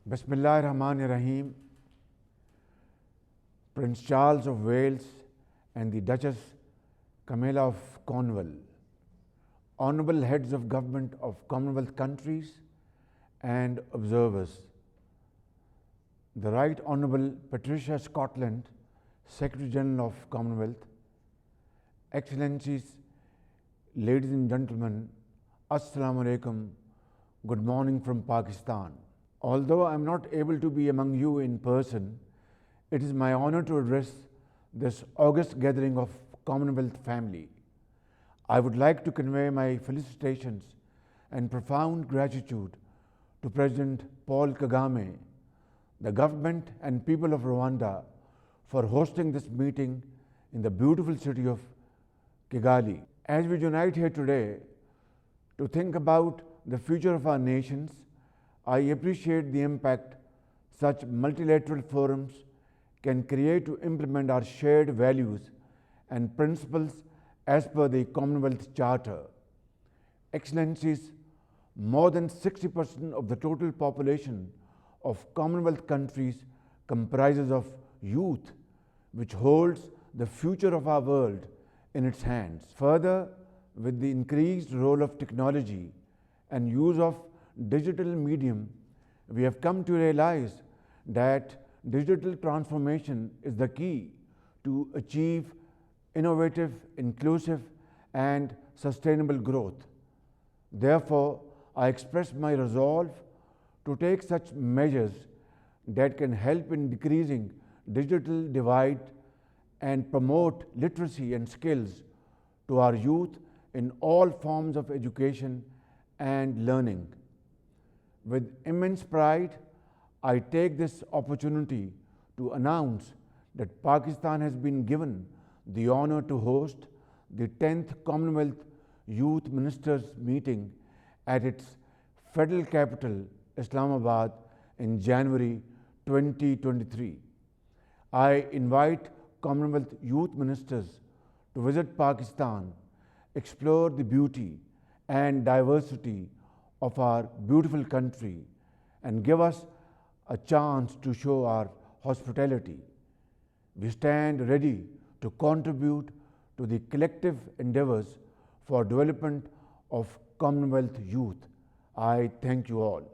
بسم اللہ الرحمن الرحیم. Prince Charles of Wales and the Duchess Camilla of Cornwall, honourable heads of government of Commonwealth countries and observers, the Right Honourable Patricia Scotland, Secretary General of Commonwealth, Excellencies, ladies and gentlemen, Assalamu alaikum, good morning from Pakistan. Although I am not able to be among you in person, it is my honour to address this august gathering of Commonwealth family. I would like to convey my felicitations and profound gratitude to President Paul Kagame, the government and people of Rwanda for hosting this meeting in the beautiful city of Kigali. As we unite here today to think about the future of our nations, I appreciate the impact such multilateral forums can create to implement our shared values and principles as per the Commonwealth Charter. Excellencies, more than 60% of the total population of Commonwealth countries comprises of youth, which holds the future of our world in its hands. Further, with the increased role of technology and use of digital medium, we have come to realize that digital transformation is the key to achieve innovative, inclusive and sustainable growth. Therefore, I express my resolve to take such measures that can help in decreasing digital divide and promote literacy and skills to our youth in all forms of education and learning. With immense pride, I take this opportunity to announce that Pakistan has been given the honour to host the 10th Commonwealth Youth Ministers meeting at its federal capital, Islamabad, in January 2023. I invite Commonwealth Youth Ministers to visit Pakistan, explore the beauty and diversity of our beautiful country, and give us a chance to show our hospitality. We stand ready to contribute to the collective endeavours for development of Commonwealth youth. I thank you all.